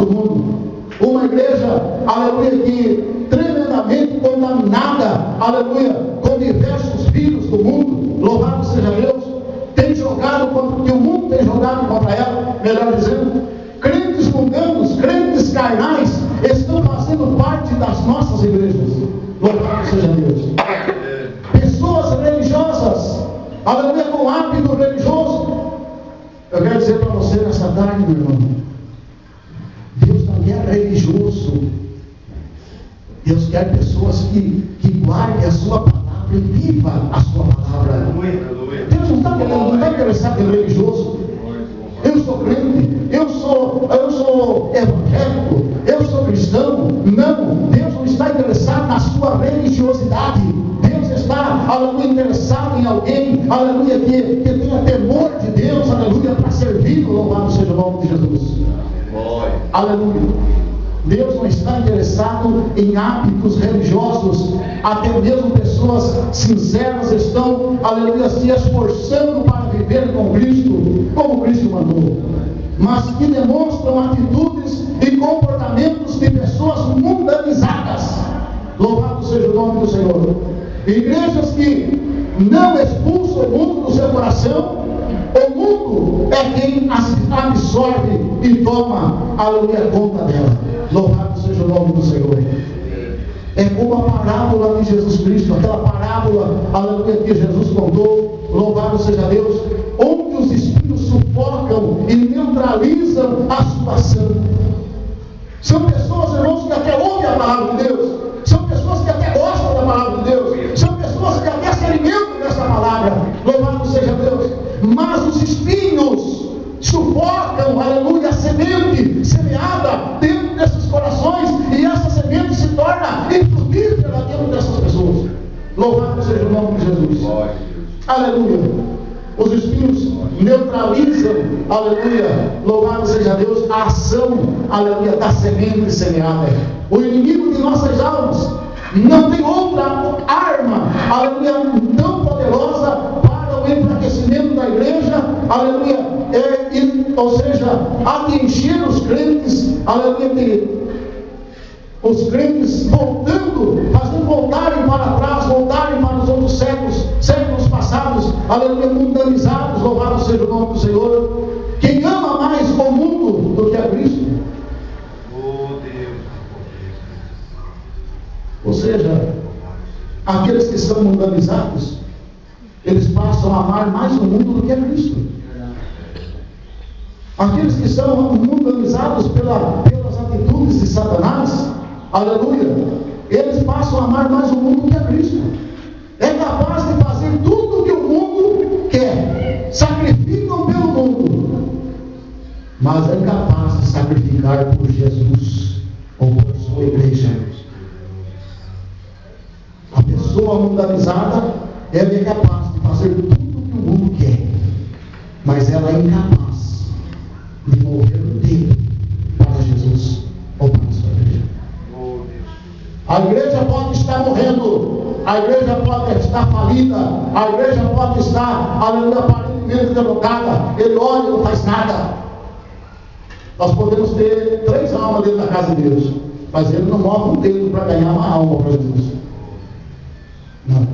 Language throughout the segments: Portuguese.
do mundo. Uma igreja, aleluia, que tremendamente contaminada, aleluia, com diversos vírus do mundo, louvado seja Deus, tem jogado contra o que o mundo tem jogado contra ela, melhor dizendo. Crentes mundanos, crentes carnais, estão fazendo parte das nossas igrejas, louvado seja Deus. Pessoas religiosas, aleluia, com hábito religioso. Eu quero dizer para você nessa tarde, meu irmão, Deus não quer religioso. Deus quer pessoas que guardem a sua palavra e vivam a sua palavra. Deus não está interessado em religioso. Eu sou crente, eu sou evangélico, eu sou cristão. Não, Deus não está interessado na sua religiosidade. Deus está, aleluia, interessado em alguém, aleluia, que tenha temor de Deus, aleluia, para servir. Louvado seja o nome de Jesus. Aleluia. Deus não está interessado em hábitos religiosos. Até mesmo pessoas sinceras estão, aleluia, se esforçando para viver com Cristo, como Cristo mandou, mas que demonstram atitudes e comportamentos de pessoas mundanizadas. Louvado seja o nome do Senhor. Igrejas que não expulsam o mundo do seu coração. O mundo é quem as absorve e toma, aleluia, conta dela. Louvado seja o nome do Senhor. É como a parábola de Jesus Cristo, aquela parábola, aleluia, que Jesus contou, louvado seja Deus, onde os espinhos sufocam e neutralizam a situação. São pessoas, irmãos, que até ouvem a palavra de Deus, são pessoas que até gostam da palavra de Deus, são pessoas que até se alimentam dessa palavra, louvado seja Deus, mas os espinhos sufocam, aleluia, a semente semeada dentro desses corações, e essa semente se torna infrutífera dentro dessas pessoas. Louvado seja o nome de Jesus. Aleluia. Os espinhos neutralizam, aleluia, louvado seja Deus, a ação, aleluia, da semente semeada. O inimigo de nossas almas não tem outra arma, aleluia, tão poderosa para o enfraquecimento da igreja, aleluia, ou seja, atingir os crentes, aleluia, os crentes voltando, fazendo voltarem para trás, voltarem para os outros séculos passados, aleluia, mundanizados. Louvado seja o nome do Senhor. Quem ama mais o mundo do que a Cristo? Ou seja, aqueles que são mundanizados, eles passam a amar mais o mundo do que a Cristo. Aqueles que são mundanizados pelas atitudes de Satanás, aleluia, eles passam a amar mais o mundo do que a Cristo. É capaz de fazer tudo o que o mundo quer, sacrificam pelo mundo, mas é incapaz de sacrificar por Jesus ou por sua igreja. A pessoa mundanizada, ela é capaz de fazer tudo o que o mundo quer, mas ela é incapaz de morrer no tempo para Jesus ou para a sua igreja. A igreja pode estar morrendo, a igreja pode estar falida, a igreja pode estar, aleluia, aparentemente derrotada. Ele olha e não faz nada. Nós podemos ter 3 almas dentro da casa de Deus, mas ele não move um dedo para ganhar uma alma para Jesus. Não.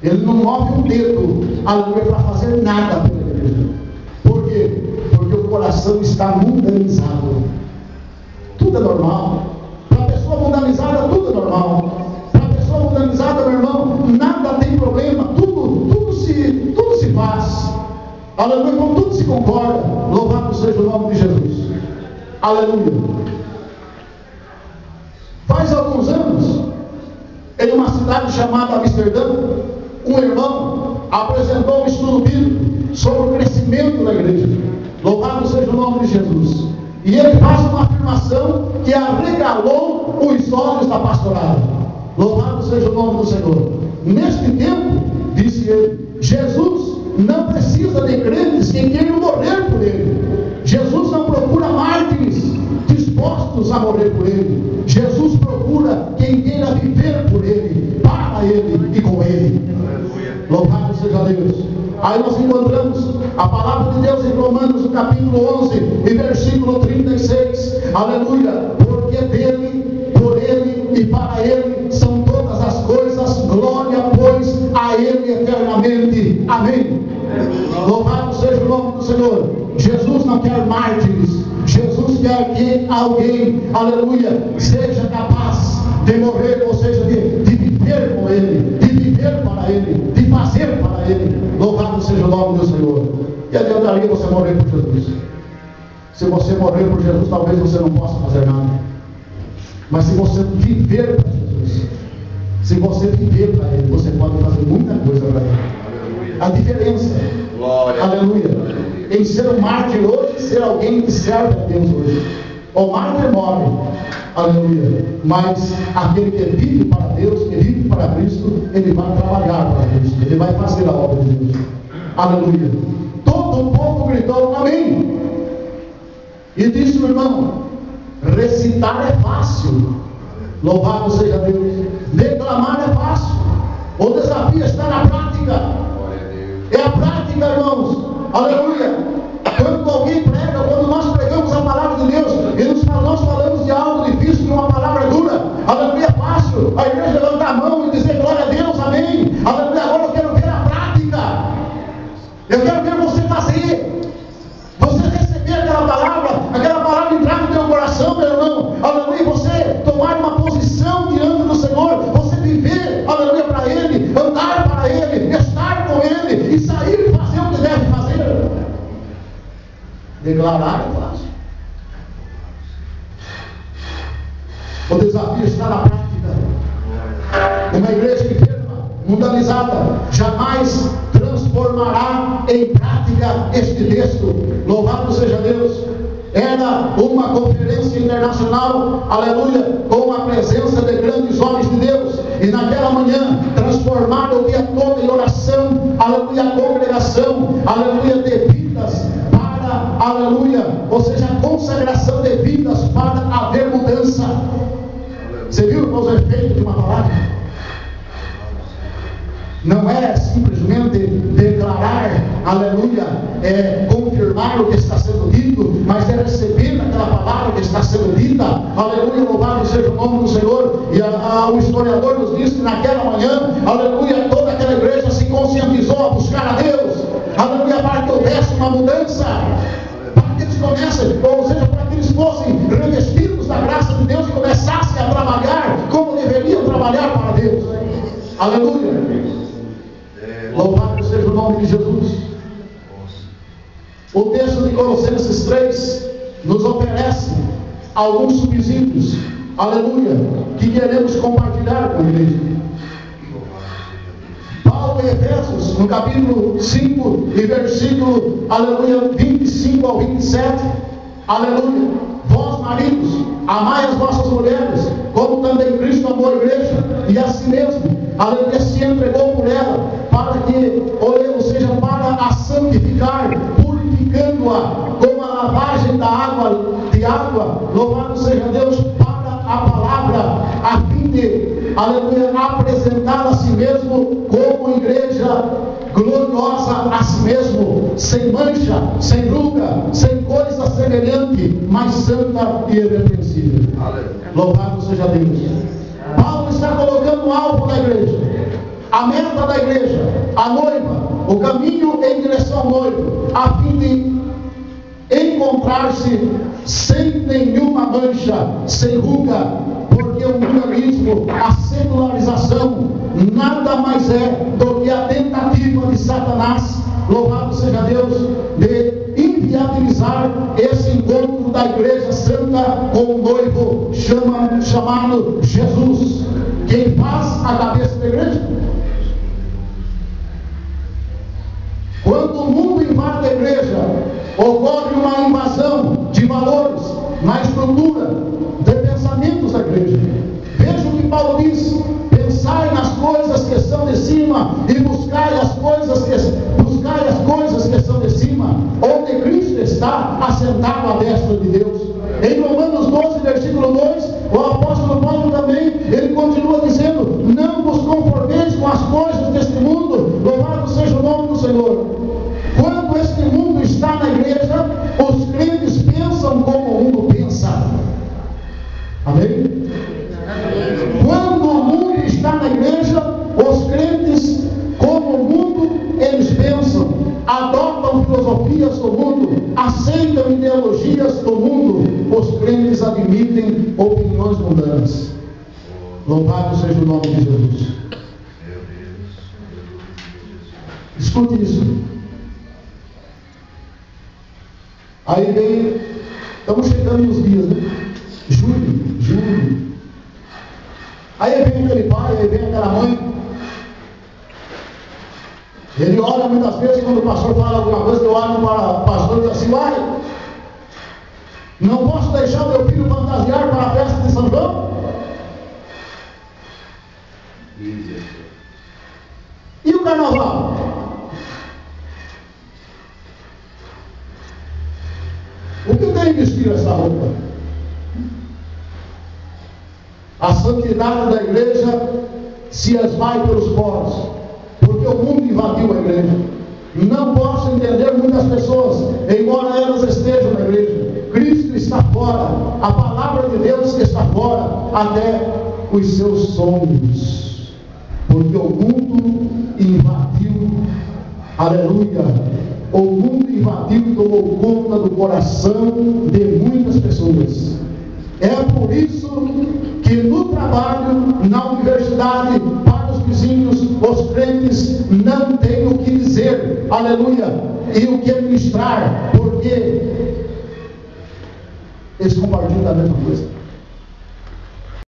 Ele não move um dedo, aleluia, para fazer nada pela igreja. Por quê? Porque o coração está mundanizado. Tudo é normal. Para a pessoa mundanizada, tudo é normal. Para a pessoa mundanizada, meu irmão, nada tem problema. Tudo se faz. Aleluia, com tudo se concorda. Louvado seja o nome de Jesus. Aleluia. Faz alguns anos, em uma cidade chamada Amsterdã, um irmão apresentou um estudo bíblico sobre o crescimento da igreja. Louvado seja o nome de Jesus. E ele faz uma afirmação que arregalou os olhos da pastorada. Louvado seja o nome do Senhor. Neste tempo, disse ele, Jesus não precisa de crentes que queiram morrer por ele. Jesus não procura mártires dispostos a morrer por ele. Jesus procura quem queira viver por ele, para ele e com ele. Louvado seja Deus. Aí nós encontramos a palavra de Deus em Romanos, no capítulo 11, e versículo 36. Aleluia. Porque dele, por ele e para ele são todas as coisas. Glória, pois, a ele eternamente. Amém. Louvado seja o nome do Senhor. Jesus não quer mártires. Jesus quer que alguém, aleluia, seja capaz de morrer, ou seja, de viver com Ele, de viver para Ele, de fazer para Ele. Louvado seja o nome do Senhor. E adiantaria você morrer por Jesus? Se você morrer por Jesus, talvez você não possa fazer nada. Mas se você viver para Jesus, se você viver para Ele, você pode fazer muita coisa para Ele. A diferença, glória, aleluia, em ser um mártir hoje e ser alguém que serve a Deus hoje. O mártir morre, aleluia, mas aquele que vive para Deus, que vive para Cristo, ele vai trabalhar para Cristo, ele vai fazer a obra de Deus. Aleluia. Todo o povo gritou amém. E disse o irmão: recitar é fácil, louvado seja Deus. Declamar é fácil. O desafio está na prática. É a prática, irmãos. Aleluia. Quando alguém prega, quando nós pregamos a palavra de Deus, e nós falamos de algo difícil, de uma palavra dura, aleluia, é fácil a igreja levantar a mão e dizer glória a Deus, amém. Aleluia. Agora eu quero ver a prática. Eu quero ver você fazer, você receber aquela palavra entrar no teu coração, meu irmão, aleluia, você tomar uma posição diante do Senhor, você viver, aleluia, para Ele, andar para Ele, estar com Ele, e sair e fazer o que deve fazer. Declarar é fácil. O desafio está na prática. Uma igreja enferma, mundanizada, jamais transformará em prática este texto. Louvado seja Deus. Era uma conferência internacional, aleluia, com a presença de grandes homens de Deus. E naquela manhã, transformada o dia todo em oração, aleluia, a congregação, aleluia, de vidas para, aleluia, ou seja, a consagração de vidas para haver mudança. Você viu os efeitos de uma palavra? Não é simplesmente declarar, aleluia, confirmar o que está sendo dito, mas é receber aquela palavra que está sendo dita, aleluia, louvado seja o nome do Senhor. E o historiador nos diz que naquela manhã, aleluia, toda aquela igreja se conscientizou a buscar a Deus, aleluia, para que houvesse uma mudança, para que eles comecem, ou seja, para que eles fossem revestidos da graça de Deus e começassem a trabalhar como deveriam trabalhar para Deus. Aleluia. Louvado seja o nome de Jesus. O texto de Colossenses 3 nos oferece alguns subsídios, aleluia, que queremos compartilhar com a igreja. Paulo em Efésios, no capítulo 5 e versículo, aleluia, 25 ao 27, aleluia, vós maridos, amai as vossas mulheres, como também Cristo amou a igreja, e a si mesmo, aleluia, se entregou por ela, para que, ou seja, para a santificar, purificando-a com a lavagem de água, louvado seja Deus, para a palavra, a fim de, aleluia, apresentá-la a si mesmo como igreja gloriosa a si mesmo, sem mancha, sem ruga, sem coisa semelhante, mas santa e irrepreensível. Louvado seja Deus. Paulo está colocando o alvo da igreja, a meta da igreja, a noiva, o caminho em direção ao noivo, a fim de encontrar-se sem nenhuma mancha, sem ruga, porque o mundanismo, a secularização, nada mais é do que a tentativa de Satanás, louvado seja Deus, de inviabilizar esse encontro da igreja santa com o noivo chamado Jesus. Quem faz a cabeça da igreja? Quando o mundo invade a igreja, ocorre uma invasão de valores na estrutura de pensamentos da igreja. Veja o que Paulo diz: pensai nas coisas que são de cima e buscai as coisas que são de cima, onde Cristo está assentado à destra de Deus. Em Romanos 12, versículo 2, o apóstolo Paulo também, ele continua dizendo: não vos conformeis com as coisas deste mundo, louvado seja o nome do Senhor, Amém? Quando o mundo está na igreja, os crentes, como o mundo, eles pensam, adotam filosofias do mundo, aceitam ideologias do mundo. Os crentes admitem opiniões mundanas. Louvado seja o nome de Jesus. Escute isso. Aí vem, estamos chegando nos dias, né? Julho. Aí vem aquele pai, aí vem aquela mãe. Ele ora muitas vezes quando o pastor fala alguma coisa, eu olho para o pastor e digo assim: uai, não posso deixar o meu filho fantasiar para a festa de São João? E o carnaval? O que tem que vestir essa roupa? A santidade da igreja se esvai pelos poros, porque o mundo invadiu a igreja. Não posso entender muitas pessoas, embora elas estejam na igreja. Cristo está fora, a palavra de Deus está fora, até os seus sonhos, porque o mundo invadiu, aleluia. O mundo invadiu e tomou conta do coração de muitas pessoas. É por isso que no trabalho, na universidade, para os vizinhos, os crentes não têm o que dizer, aleluia, e o que ministrar, porque eles compartilham a mesma coisa.